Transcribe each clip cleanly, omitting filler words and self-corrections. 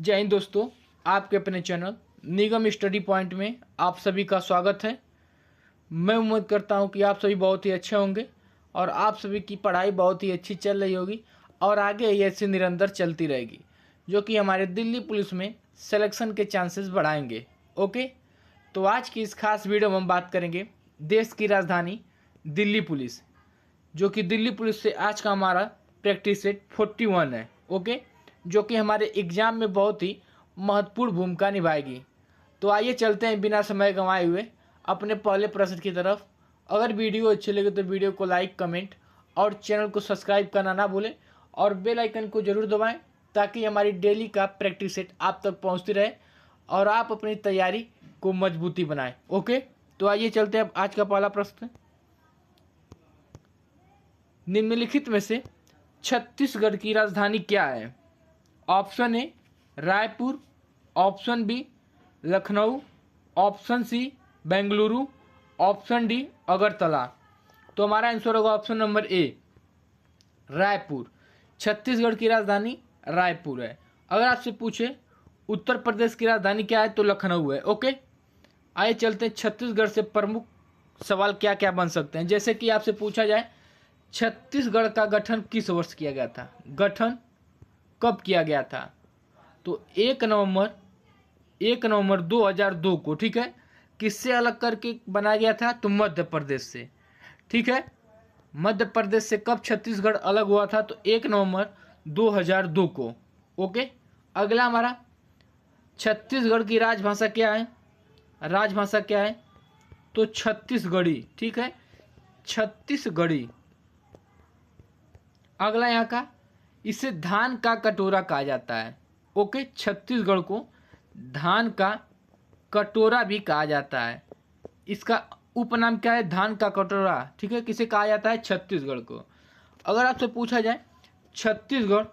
जय हिंद दोस्तों, आपके अपने चैनल निगम स्टडी पॉइंट में आप सभी का स्वागत है। मैं उम्मीद करता हूं कि आप सभी बहुत ही अच्छे होंगे और आप सभी की पढ़ाई बहुत ही अच्छी चल रही होगी और आगे ये ऐसे निरंतर चलती रहेगी, जो कि हमारे दिल्ली पुलिस में सिलेक्शन के चांसेस बढ़ाएंगे। ओके, तो आज की इस खास वीडियो में हम बात करेंगे देश की राजधानी दिल्ली पुलिस, जो कि दिल्ली पुलिस से आज का हमारा प्रैक्टिस सेट 41 है। ओके, जो कि हमारे एग्ज़ाम में बहुत ही महत्वपूर्ण भूमिका निभाएगी। तो आइए चलते हैं बिना समय गंवाए हुए अपने पहले प्रश्न की तरफ। अगर वीडियो अच्छी लगे तो वीडियो को लाइक, कमेंट और चैनल को सब्सक्राइब करना ना भूलें और बेल आइकन को ज़रूर दबाएं, ताकि हमारी डेली का प्रैक्टिस सेट आप तक पहुंचती रहे और आप अपनी तैयारी को मजबूती बनाएं। ओके, तो आइए चलते हैं अब आज का पहला प्रश्न। निम्नलिखित में से छत्तीसगढ़ की राजधानी क्या है? Option A Raipur, option B Lucknow, option C Bengaluru, option D Agartala. तो हमारा आंसर होगा option number A Raipur. Chhattisgarh की राजधानी रायपुर है। अगर आपसे पूछे उत्तर प्रदेश की राजधानी क्या है तो लखनऊ है। ओके, आइए चलते हैं छत्तीसगढ़ से प्रमुख सवाल क्या क्या बन सकते हैं। जैसे कि आपसे पूछा जाए छत्तीसगढ़ का गठन किस वर्ष किया गया था, गठन कब किया गया था? तो 1 नवंबर 2002 को। ठीक है, किससे अलग करके बनाया गया था? तो मध्य प्रदेश से। ठीक है, मध्य प्रदेश से कब छत्तीसगढ़ अलग हुआ था? तो 1 नवंबर 2002 को। ओके, अगला हमारा छत्तीसगढ़ की राजभाषा क्या है? राजभाषा क्या है? तो छत्तीसगढ़ी। ठीक है, छत्तीसगढ़ी। अगला यहाँ का, इसे धान का कटोरा कहा जाता है। ओके, छत्तीसगढ़ को धान का कटोरा भी कहा जाता है। इसका उपनाम क्या है? धान का कटोरा। ठीक है, किसे कहा जाता है? छत्तीसगढ़ को। अगर आपसे पूछा जाए छत्तीसगढ़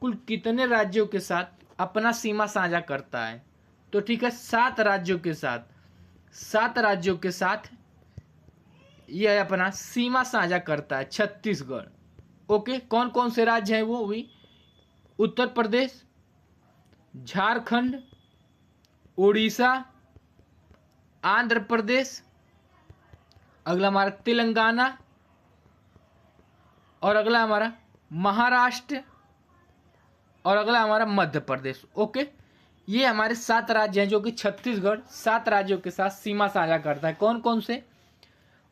कुल कितने राज्यों के साथ अपना सीमा साझा करता है? तो ठीक है, 7 राज्यों के साथ। 7 राज्यों के साथ यह अपना सीमा साझा करता है छत्तीसगढ़। ओके, कौन कौन से राज्य हैं वो भी? उत्तर प्रदेश, झारखंड, उड़ीसा, आंध्र प्रदेश, अगला हमारा तेलंगाना और अगला हमारा महाराष्ट्र और अगला हमारा मध्य प्रदेश। ओके, ये हमारे 7 राज्य हैं, जो कि छत्तीसगढ़ 7 राज्यों के साथ सीमा साझा करता है। कौन कौन से?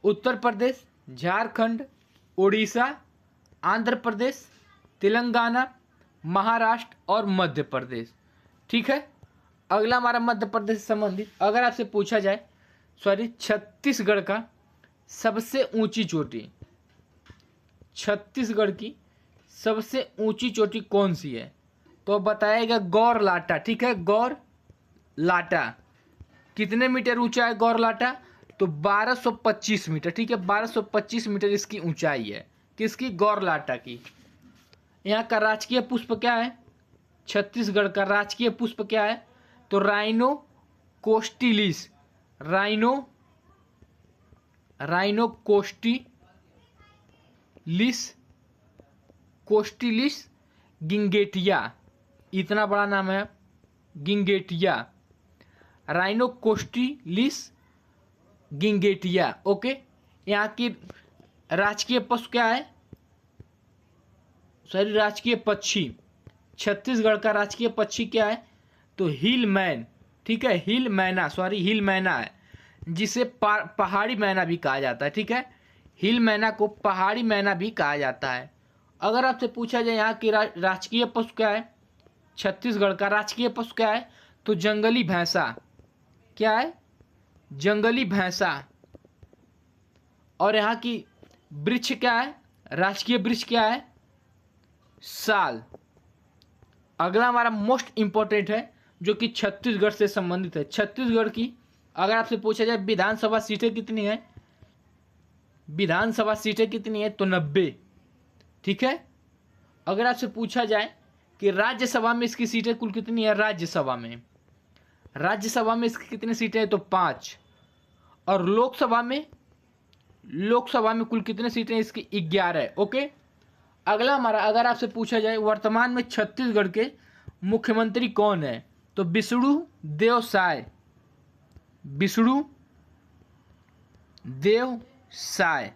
उत्तर प्रदेश, झारखंड, उड़ीसा, आंध्र प्रदेश, तेलंगाना, महाराष्ट्र और मध्य प्रदेश। ठीक है, अगला हमारा मध्य प्रदेश से संबंधित अगर आपसे पूछा जाए छत्तीसगढ़ का सबसे ऊंची चोटी, छत्तीसगढ़ की सबसे ऊंची चोटी कौन सी है? तो बताएगा गौर लाटा। ठीक है, गौर लाटा। कितने मीटर ऊंचा है गौर लाटा? तो 1225 मीटर। ठीक है, 1225 मीटर इसकी ऊंचाई है। किसकी? गौर लाटा की। यहाँ का राजकीय पुष्प क्या है? छत्तीसगढ़ का राजकीय पुष्प क्या है? तो राइनो कोस्टिलिस। राइनो कोस्टिलिस गिंगेटिया। इतना बड़ा नाम है, गिंगेटिया। राइनो कोस्टिलिस गिंगेटिया। ओके, यहाँ की राजकीय पशु क्या है? राजकीय पक्षी। छत्तीसगढ़ का राजकीय पक्षी क्या है? तो हिल मैन। ठीक है, हिल मैना है, जिसे पहाड़ी मैना भी कहा जाता है। ठीक है, हिल मैना को पहाड़ी मैना भी कहा जाता है। अगर आपसे पूछा जाए यहाँ की राजकीय पशु क्या है? छत्तीसगढ़ का राजकीय पशु क्या है? तो जंगली भैंसा। क्या है? जंगली भैंसा। और यहाँ की वृक्ष क्या है? राजकीय वृक्ष क्या है? साल। अगला हमारा मोस्ट इंपॉर्टेंट है, जो कि छत्तीसगढ़ से संबंधित है। छत्तीसगढ़ की अगर आपसे पूछा जाए विधानसभा सीटें कितनी है? विधानसभा सीटें कितनी है? तो 90। ठीक है, अगर आपसे पूछा जाए कि राज्यसभा में इसकी सीटें कुल कितनी है? राज्यसभा में इसकी कितनी सीटें हैं? तो 5। और लोकसभा में कुल कितनी सीटें हैं इसकी? 11। ओके, अगला हमारा अगर आपसे पूछा जाए वर्तमान में छत्तीसगढ़ के मुख्यमंत्री कौन है? तो विष्णु देव साय, विष्णु देव साय।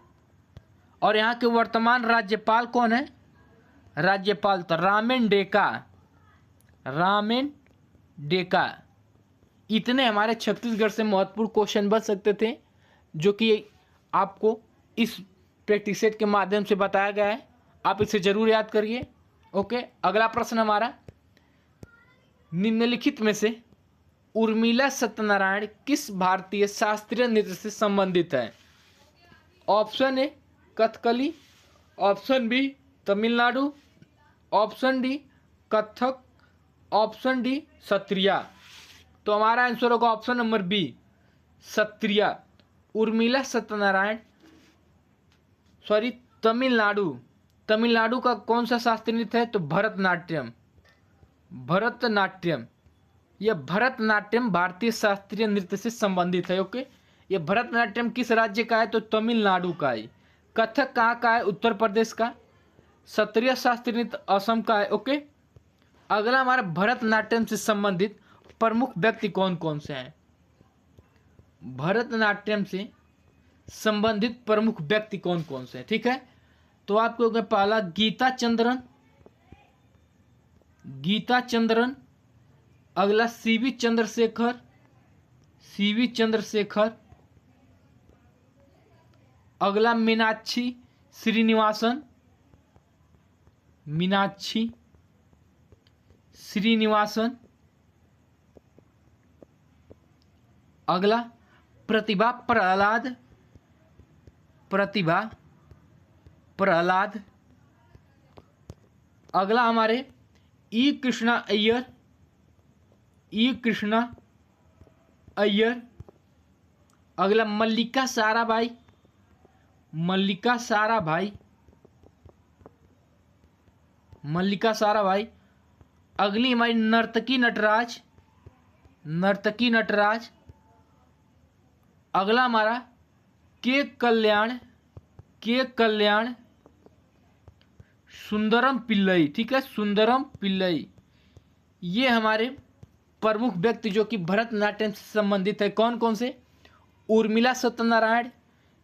और यहाँ के वर्तमान राज्यपाल कौन है? राज्यपाल तो रामेन डेका, रामेन डेका। इतने हमारे छत्तीसगढ़ से महत्वपूर्ण क्वेश्चन बन सकते थे जो कि आपको इस प्रैक्टिस सेट के माध्यम से बताया गया है। आप इसे जरूर याद करिए। ओके, अगला प्रश्न हमारा, निम्नलिखित में से उर्मिला सत्यनारायण किस भारतीय शास्त्रीय नृत्य से संबंधित है? Option A Kathakali, option B Tamil Nadu, option D Kathak, option D Sattriya. तो हमारा आंसर होगा option number B Sattriya. Urmila Sathyanarayana Tamil Nadu, Tamil Nadu का कौन सा शास्त्रीय नृत्य है? तो भरतनाट्यम, भरतनाट्यम। यह भरतनाट्यम भारतीय शास्त्रीय नृत्य से संबंधित है। ओके, यह भरतनाट्यम किस राज्य का है? तो तमिलनाडु का है। कथक कहाँ का है? उत्तर प्रदेश का। सत्रिय शास्त्रीय नृत्य असम का है। ओके, अगला हमारा भरतनाट्यम से संबंधित प्रमुख व्यक्ति कौन कौन से हैं? भरतनाट्यम से संबंधित प्रमुख व्यक्ति कौन कौन से हैं? ठीक है, तो आपको होगा पहला गीता चंद्रन, गीता चंद्रन। अगला सीवी चंद्रशेखर, सीवी चंद्रशेखर। अगला मीनाक्षी श्रीनिवासन, मीनाक्षी श्रीनिवासन। अगला प्रतिभा प्रहलाद, प्रतिभा प्रहलाद। अगला हमारे ई कृष्णा अय्यर, ई कृष्णा अय्यर। अगला मल्लिका साराभाई, मल्लिका साराभाई, मल्लिका साराभाई। अगली हमारी नर्तकी नटराज, नर्तकी नटराज। अगला हमारा के कल्याण, के कल्याण। सुंदरम पिल्लई, ठीक है, सुंदरम पिल्लई। ये हमारे प्रमुख व्यक्ति जो कि भरतनाट्यम से संबंधित है। कौन कौन से? उर्मिला सत्यनारायण,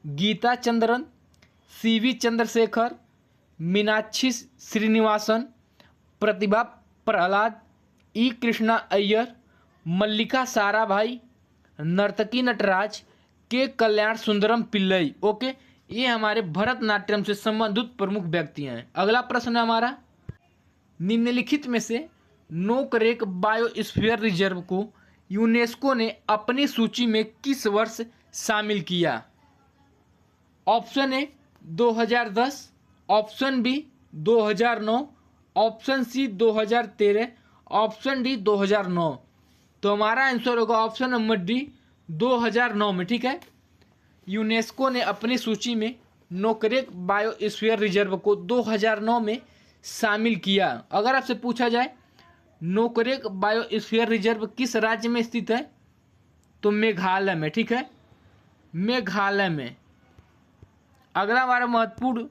गीता चंद्रन, सीवी चंद्रशेखर, मीनाक्षी श्रीनिवासन, प्रतिभा प्रहलाद, ई कृष्णा अय्यर, मल्लिका साराभाई, नर्तकी नटराज, के कल्याण, सुंदरम पिल्लई। ओके, ये हमारे भरतनाट्यम से संबंधित प्रमुख व्यक्ति हैं। अगला प्रश्न है हमारा, निम्नलिखित में से नोकरेक बायोस्फीयर रिजर्व को यूनेस्को ने अपनी सूची में किस वर्ष शामिल किया? Option A 2010, option B 2009, option C 2013, option D 2009। तो हमारा आंसर होगा ऑप्शन नंबर डी 2009 में। ठीक है, यूनेस्को ने अपनी सूची में नोकरेक बायोस्फीयर रिजर्व को 2009 में शामिल किया। अगर आपसे पूछा जाए नोकरेक बायोस्फीयर रिजर्व किस राज्य में स्थित है? तो मेघालय में। ठीक है, मेघालय में। अगला हमारा महत्वपूर्ण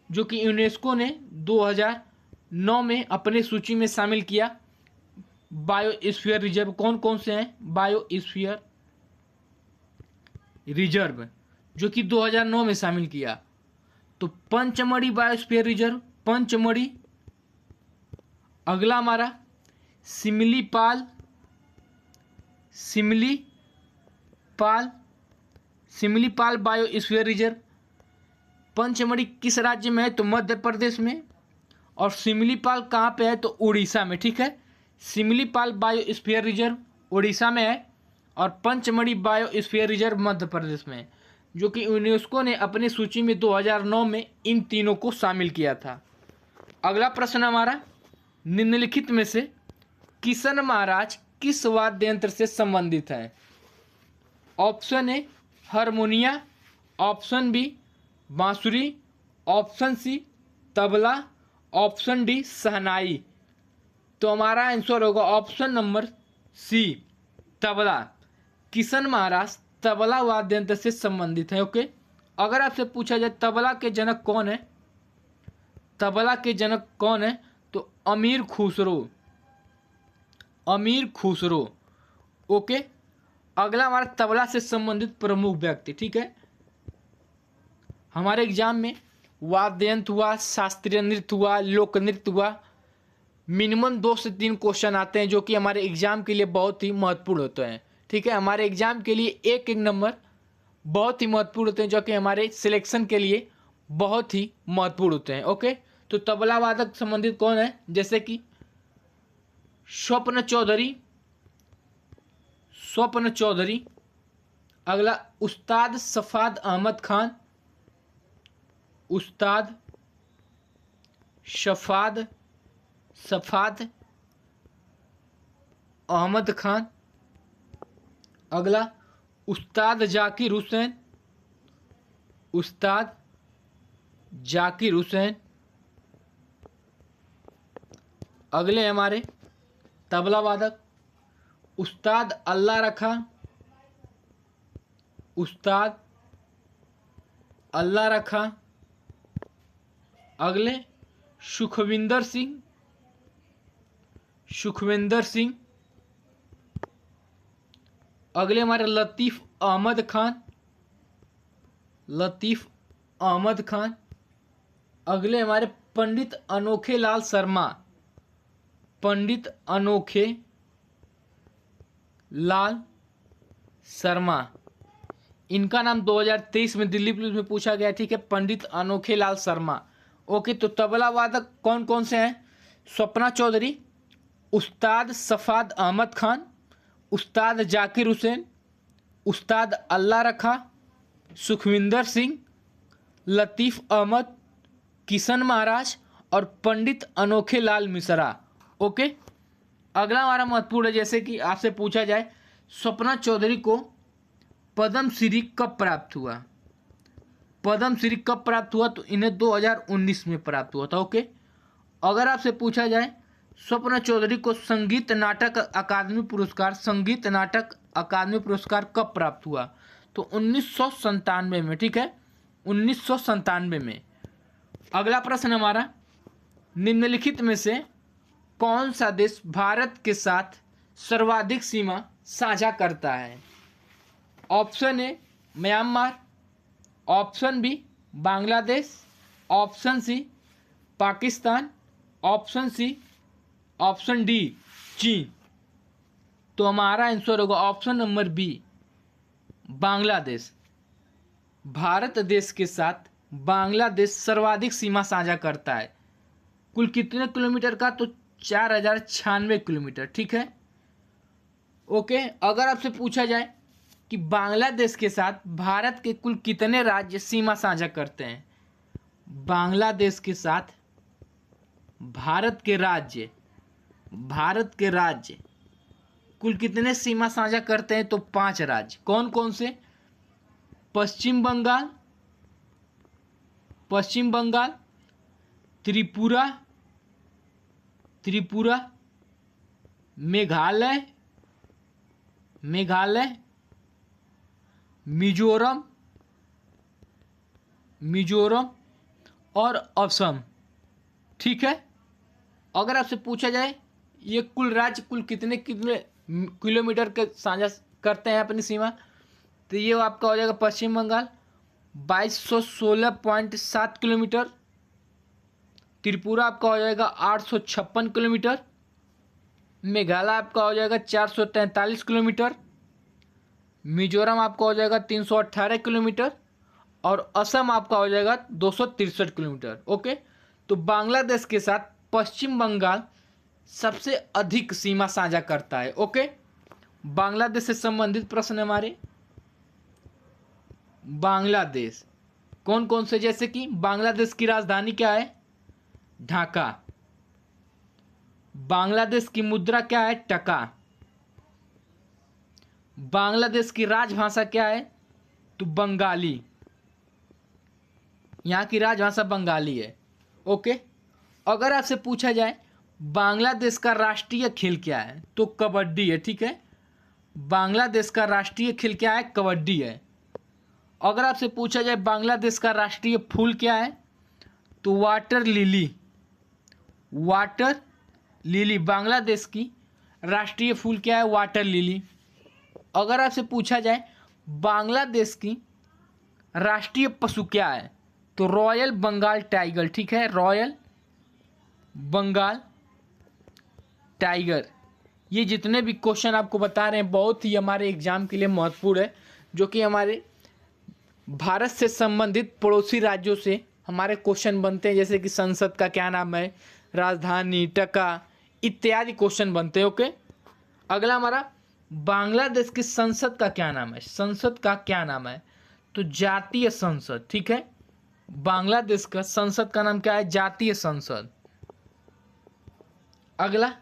जो कि यूनेस्को ने 2009 में अपनी सूची में शामिल किया बायोस्फीयर रिजर्व, कौन कौन से हैं? बायोस्फीयर रिजर्व जो कि 2009 में शामिल किया। तो पंचमढ़ी बायोस्फीयर रिजर्व, पंचमढ़ी। अगला हमारा सिमलीपाल, सिमलीपाल, सिमलीपाल बायोस्फीयर रिजर्व। पंचमढ़ी किस राज्य में है? तो मध्य प्रदेश में। और सिमलीपाल कहाँ पे है? तो उड़ीसा में। ठीक है, सिमलीपाल बायोस्फीयर रिजर्व उड़ीसा में है और पंचमढ़ी बायोस्फीयर रिजर्व मध्य प्रदेश में है, जो कि यूनेस्को ने अपनी सूची में 2009 में इन तीनों को शामिल किया था। अगला प्रश्न हमारा, निम्नलिखित में से किशन महाराज किस वाद्य यंत्र से संबंधित है? Option A harmonium, option B बांसुरी, option C tabla, option D shehnai. तो हमारा आंसर होगा option number C tabla. Kishan Maharaj tabla वाद्य यंत्र से संबंधित है। ओके, अगर आपसे पूछा जाए तबला के जनक कौन है? तबला के जनक कौन है? तो अमीर खुसरो, अमीर खुसरो। ओके, अगला हमारा तबला से संबंधित प्रमुख व्यक्ति। ठीक है, हमारे एग्जाम में वाद्य यंत्र हुआ, शास्त्रीय नृत्य हुआ, लोक नृत्य हुआ, मिनिमम 2 से 3 क्वेश्चन आते हैं जो कि हमारे एग्जाम के लिए बहुत ही महत्वपूर्ण होते हैं। ठीक है, हमारे एग्जाम के लिए एक एक नंबर बहुत ही महत्वपूर्ण होते हैं जो कि हमारे सिलेक्शन के लिए बहुत ही महत्वपूर्ण होते हैं। ओके, तो तबला वादक संबंधित कौन है, जैसे कि स्वप्न चौधरी, स्वप्न चौधरी। अगला उस्ताद सफाद अहमद खान, उस्ताद सफाद अहमद खान। अगला उस्ताद जाकिर हुसैन, उस्ताद जाकिर हुसैन। अगले हमारे तबला वादक उस्ताद अल्लाह रखा, उस्ताद अल्लाह रखा। अगले सुखविंदर सिंह, सुखविंदर सिंह। अगले हमारे लतीफ़ अहमद खान, लतीफ़ अहमद खान। अगले हमारे पंडित अनोखे लाल शर्मा, पंडित अनोखे लाल शर्मा। इनका नाम 2023 में दिल्ली पुलिस में पूछा गया। ठीक है, पंडित अनोखे लाल शर्मा। ओके, तो तबला वादक कौन कौन से हैं, स्वप्ना चौधरी, उस्ताद सफाद अहमद खान, उस्ताद जाकिर हुसैन, उस्ताद अल्लाह रखा, सुखविंदर सिंह, लतीफ़ अहमद, किशन महाराज और पंडित अनोखे लाल मिश्रा। ओके, अगला हमारा महत्वपूर्ण है, जैसे कि आपसे पूछा जाए स्वप्ना चौधरी को पद्मश्री कब प्राप्त हुआ, पद्मश्री कब प्राप्त हुआ, तो इन्हें 2019 में प्राप्त हुआ था। ओके, अगर आपसे पूछा जाए स्वप्ना चौधरी को संगीत नाटक अकादमी पुरस्कार, संगीत नाटक अकादमी पुरस्कार कब प्राप्त हुआ, तो 1997 में। ठीक है, 1997 में। अगला प्रश्न हमारा, निम्नलिखित में से कौन सा देश भारत के साथ सर्वाधिक सीमा साझा करता है। Option A Myanmar, option B Bangladesh, option C Pakistan, option D चीन। तो हमारा आंसर होगा option number B Bangladesh. Bharat देश के साथ बांग्लादेश सर्वाधिक सीमा साझा करता है। कुल कितने किलोमीटर का, तो 4096 किलोमीटर। ठीक है, ओके, अगर आपसे पूछा जाए कि बांग्लादेश के साथ भारत के कुल कितने राज्य सीमा साझा करते हैं, बांग्लादेश के साथ भारत के राज्य कुल कितने सीमा साझा करते हैं, तो 5 राज्य। कौन कौन से, पश्चिम बंगाल, त्रिपुरा, मेघालय, मिजोरम और असम। ठीक है, अगर आपसे पूछा जाए ये कुल राज्य कुल कितने किलोमीटर के साझा करते हैं अपनी सीमा, तो ये आपका हो जाएगा पश्चिम बंगाल 2216.7 किलोमीटर, त्रिपुरा आपका हो जाएगा 856 किलोमीटर, मेघालय आपका हो जाएगा 443 किलोमीटर, मिजोरम आपका हो जाएगा 318 किलोमीटर और असम आपका हो जाएगा 263 किलोमीटर। ओके, तो बांग्लादेश के साथ पश्चिम बंगाल सबसे अधिक सीमा साझा करता है। ओके, बांग्लादेश से संबंधित प्रश्न हमारे, बांग्लादेश कौन कौन से, जैसे कि बांग्लादेश की राजधानी क्या है, ढाका। बांग्लादेश की मुद्रा क्या है, टका। बांग्लादेश की राजभाषा क्या है, तो बंगाली, यहाँ की राजभाषा बंगाली है। ओके, अगर आपसे पूछा जाए बांग्लादेश का राष्ट्रीय खेल क्या है, तो कबड्डी है। ठीक है, बांग्लादेश का राष्ट्रीय खेल क्या है, कबड्डी है। अगर आपसे पूछा जाए बांग्लादेश का राष्ट्रीय फूल क्या है, तो वाटर लिली बांग्लादेश की राष्ट्रीय फूल क्या है? Water lily. अगर आपसे पूछा जाए बांग्लादेश की राष्ट्रीय पशु क्या है, तो रॉयल बंगाल टाइगर। ठीक है, रॉयल बंगाल टाइगर। ये जितने भी क्वेश्चन आपको बता रहे हैं बहुत ही हमारे एग्जाम के लिए महत्वपूर्ण है, जो कि हमारे भारत से संबंधित पड़ोसी राज्यों से हमारे क्वेश्चन बनते हैं, जैसे कि संसद का क्या नाम है, राजधानी, टका इत्यादि क्वेश्चन बनते हैं। ओके, अगला हमारा बांग्लादेश की संसद का क्या नाम है? संसद का क्या नाम है? तो जातीय संसद। ठीक है, बांग्लादेश का संसद का नाम क्या है? जातीय संसद। अगला,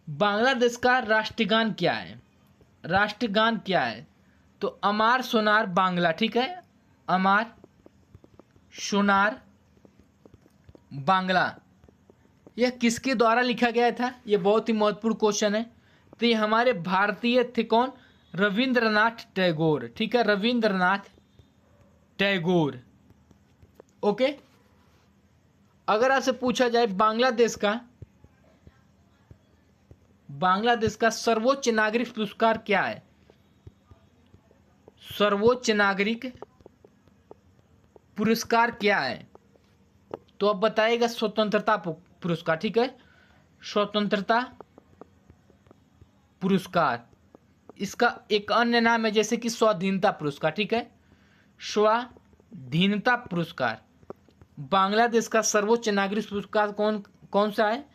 बांग्लादेश का राष्ट्रगान क्या है? राष्ट्रगान क्या है? तो अमार सोनार बांग्ला। ठीक है, अमार सोनार बांग्ला। यह किसके द्वारा लिखा गया था? यह बहुत ही महत्वपूर्ण क्वेश्चन है। तो ये हमारे भारतीय थे कौन? रविंद्रनाथ टैगोर। ठीक है, रविंद्रनाथ टैगोर। ओके, अगर आपसे पूछा जाए बांग्लादेश का सर्वोच्च नागरिक पुरस्कार क्या है? सर्वोच्च नागरिक पुरस्कार क्या है? तो अब बताइएगा स्वतंत्रता पुरस्कार। ठीक है, स्वतंत्रता पुरस्कार। इसका एक अन्य नाम है जैसे कि स्वाधीनता पुरस्कार। ठीक है, स्वाधीनता पुरस्कार। बांग्लादेश का सर्वोच्च नागरिक पुरस्कार कौन सा है?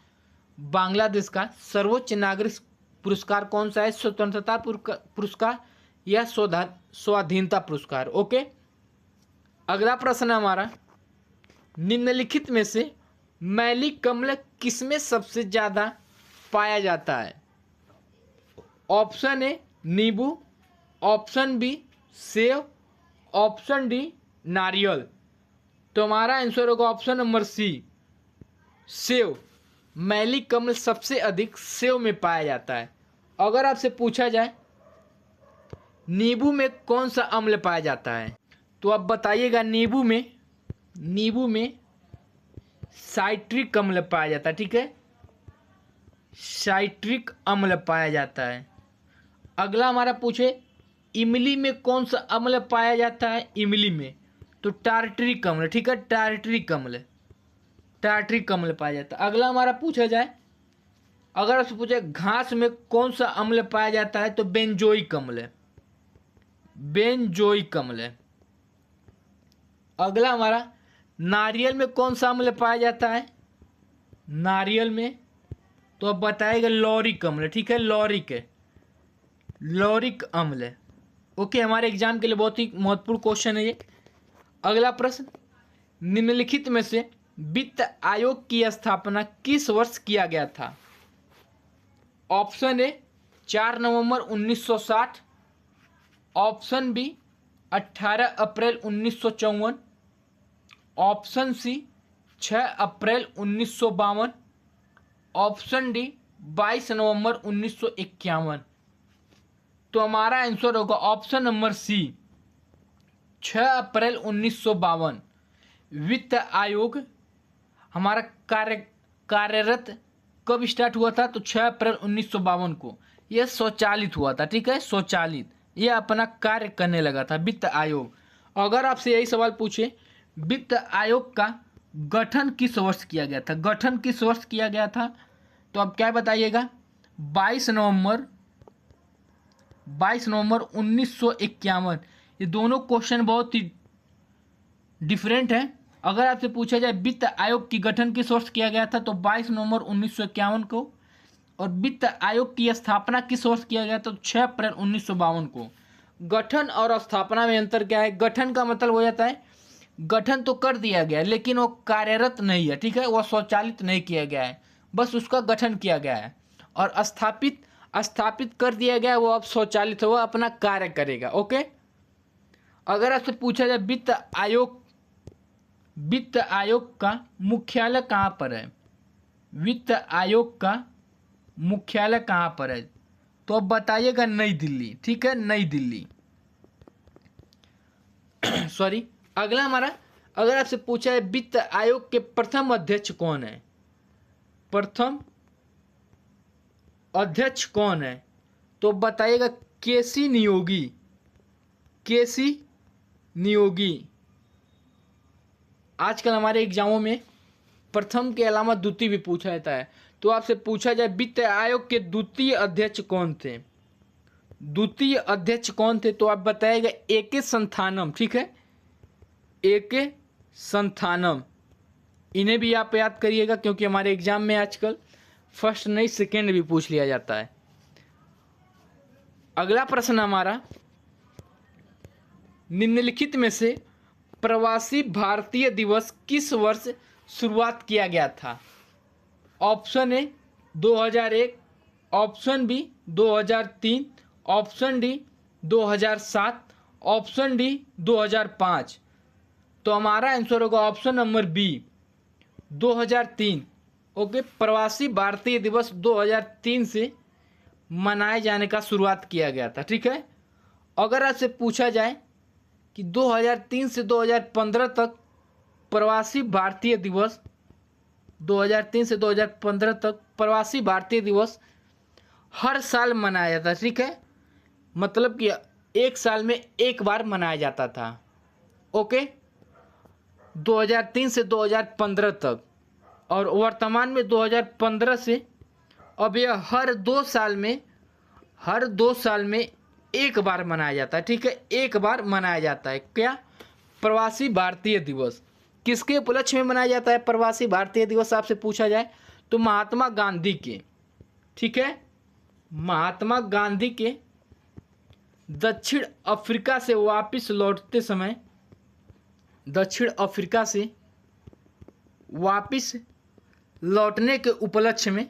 बांग्लादेश का सर्वोच्च नागरिक पुरस्कार कौन सा है? स्वतंत्रता पुरस्कार या स्वाधीनता पुरस्कार। ओके, अगला प्रश्न हमारा, निम्नलिखित में से मैली कमल किसमें सबसे ज्यादा पाया जाता है? ऑप्शन ए नींबू, ऑप्शन बी सेब, ऑप्शन डी नारियल। तो हमारा आंसर होगा ऑप्शन नंबर सी, सेब। मैली कमल सबसे अधिक सेब में पाया जाता है। अगर आपसे पूछा जाए नींबू में कौन सा अम्ल पाया जाता है, तो आप बताइएगा नींबू में साइट्रिक अम्ल पाया जाता है। ठीक है, साइट्रिक अम्ल पाया जाता है। अगला हमारा पूछे इमली में कौन सा अम्ल पाया जाता है? इमली में तो टार्टरिक अम्ल। ठीक है, टार्टरिक अम्ल पाया जाता है। अगला हमारा पूछा जाए, अगर आपसे पूछे घास में कौन सा अम्ल पाया जाता है, तो बेंजोइक अम्ल। अगला हमारा नारियल में कौन सा अम्ल पाया जाता है? नारियल में तो अब बताएगा लॉरिक अम्ल। ठीक है, लॉरिक अम्ल। ओके, हमारे एग्जाम के लिए बहुत ही महत्वपूर्ण क्वेश्चन है ये। अगला प्रश्न, निम्नलिखित में से वित्त आयोग की स्थापना किस वर्ष किया गया था? ऑप्शन ए 4 नवंबर 1960, ऑप्शन बी 18 अप्रैल 1954, ऑप्शन सी 6 अप्रैल 1952, ऑप्शन डी 22 नवंबर 1951। तो हमारा आंसर होगा ऑप्शन नंबर सी 6 अप्रैल 1952। वित्त आयोग हमारा कार्यरत कब स्टार्ट हुआ था? तो 6 अप्रैल 1952 को यह स्वचालित हुआ था। ठीक है, स्वचालित, यह अपना कार्य करने लगा था वित्त आयोग। अगर आपसे यही सवाल पूछे वित्त आयोग का गठन किस वर्ष किया गया था? गठन किस वर्ष किया गया था? तो आप क्या बताइएगा? 22 नवंबर 1951। ये दोनों क्वेश्चन बहुत ही डिफरेंट है। अगर आपसे पूछा जाए वित्त आयोग की गठन किस वर्ष किया गया था, तो 22 नवंबर 1951 को। और वित्त आयोग की स्थापना किस वर्ष किया गया, तो 6 अप्रैल 1952 को। गठन और स्थापना में अंतर क्या है? गठन का मतलब हो जाता है गठन तो कर दिया गया लेकिन वो कार्यरत नहीं है। ठीक है, वो स्वचालित नहीं किया गया है, बस उसका गठन किया गया है। और स्थापित कर दिया गया, वो अब स्वचालित हो, अपना कार्य करेगा। ओके, अगर आपसे पूछा जाए वित्त आयोग का मुख्यालय कहाँ पर है? वित्त आयोग का मुख्यालय कहाँ पर है? तो अब बताइएगा नई दिल्ली। ठीक है, नई दिल्ली। सॉरी, अगला हमारा, अगर आपसे पूछा है वित्त आयोग के प्रथम अध्यक्ष कौन है? प्रथम अध्यक्ष कौन है? तो बताइएगा केसी नियोगी। केसी नियोगी। आजकल हमारे एग्जामों में प्रथम के अलावा द्वितीय भी पूछा जाता है। तो आपसे पूछा जाए वित्त आयोग के द्वितीय अध्यक्ष कौन थे? द्वितीय अध्यक्ष कौन थे? तो आप बताइएगा ए.के. संथानम। ठीक है, ए.के. संथानम। इन्हें भी आप याद करिएगा क्योंकि हमारे एग्जाम में आजकल फर्स्ट नहीं सेकेंड भी पूछ लिया जाता है। अगला प्रश्न हमारा, निम्नलिखित में से प्रवासी भारतीय दिवस किस वर्ष शुरुआत किया गया था? Option A 2001, option B 2003, option D 2007, option D 2005। तो हमारा आंसर होगा ऑप्शन नंबर बी 2003। ओके, प्रवासी भारतीय दिवस 2003 से मनाए जाने का शुरुआत किया गया था। ठीक है, अगर आपसे पूछा जाए कि 2003 से 2015 तक प्रवासी भारतीय दिवस, 2003 से 2015 तक प्रवासी भारतीय दिवस हर साल मनाया जाता। ठीक है, मतलब कि एक साल में एक बार मनाया जाता था। ओके, 2003 से 2015 तक, और वर्तमान में 2015 से अब यह हर 2 साल में एक बार मनाया जाता है। ठीक है, एक बार मनाया जाता है। क्या? प्रवासी भारतीय दिवस। किसके उपलक्ष्य में मनाया जाता है प्रवासी भारतीय दिवस? आपसे पूछा जाए तो महात्मा गांधी के। ठीक है, महात्मा गांधी के दक्षिण अफ्रीका से वापस लौटते समय, दक्षिण अफ्रीका से वापस लौटने के उपलक्ष्य में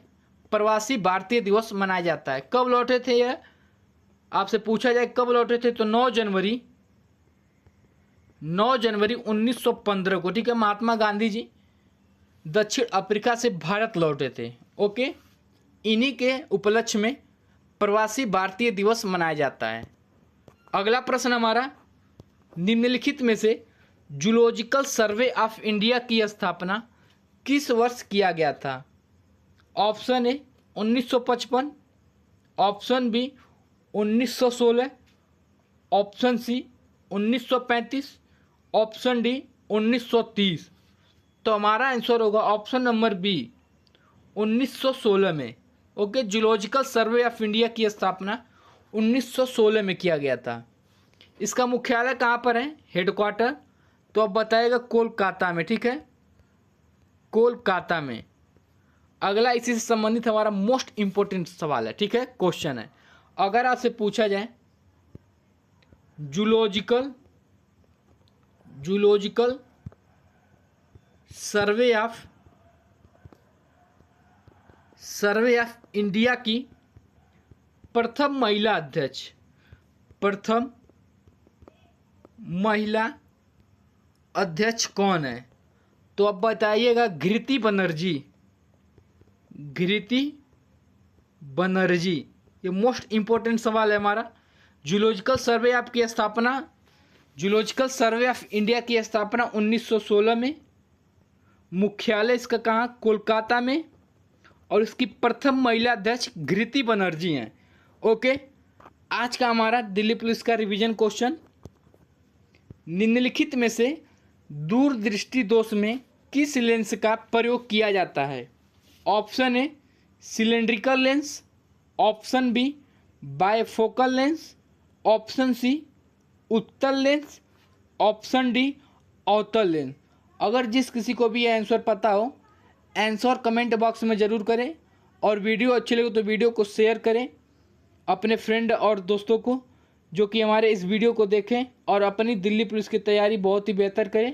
प्रवासी भारतीय दिवस मनाया जाता है। कब लौटे थे यह? आपसे पूछा जाए कब लौटे थे तो 9 जनवरी 1915 को। ठीक है, महात्मा गांधी जी दक्षिण अफ्रीका से भारत लौटे थे। ओके, इन्हीं के उपलक्ष्य में प्रवासी भारतीय दिवस मनाया जाता है। अगला प्रश्न हमारा, निम्नलिखित में से जूलॉजिकल सर्वे ऑफ इंडिया की स्थापना किस वर्ष किया गया था? Option A 1955, option B 1916, option C 1935, option D 1930। तो हमारा आंसर होगा ऑप्शन नंबर बी 1916 में। Okay, zoological survey of India की स्थापना 1916 में किया गया था। इसका मुख्यालय कहाँ पर है? हेडक्वार्टर? तो अब बताएगा कोलकाता में। ठीक है, कोलकाता में। अगला इसी से संबंधित हमारा मोस्ट इंपॉर्टेंट सवाल है। ठीक है, क्वेश्चन है, अगर आपसे पूछा जाए जूलॉजिकल सर्वे ऑफ इंडिया की प्रथम महिला अध्यक्ष कौन है? तो अब बताइएगा घृति बनर्जी। ये मोस्ट इंपॉर्टेंट सवाल है हमारा। जूलॉजिकल सर्वे ऑफ इंडिया की स्थापना 1916 में, मुख्यालय इसका कहाँ? कोलकाता में, और इसकी प्रथम महिला अध्यक्ष घृति बनर्जी हैं। ओके, आज का हमारा दिल्ली पुलिस का रिवीजन क्वेश्चन, निम्नलिखित में से दूरदृष्टि दोष में किस लेंस का प्रयोग किया जाता है? Option A cylindrical lens, option B bifocal lens, option C उत्तल लेंस, ऑप्शन डी अवतल लेंस। अगर जिस किसी को भी आंसर पता हो आंसर कमेंट बॉक्स में ज़रूर करें, और वीडियो अच्छी लगे तो वीडियो को शेयर करें अपने फ्रेंड और दोस्तों को जो कि हमारे इस वीडियो को देखें और अपनी दिल्ली पुलिस की तैयारी बहुत ही बेहतर करें।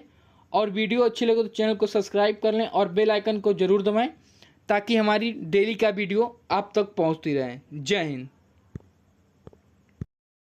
और वीडियो अच्छी लगे तो चैनल को सब्सक्राइब कर लें और बेल आइकन को ज़रूर दबाएं ताकि हमारी डेली का वीडियो आप तक पहुंचती रहे। जय हिंद।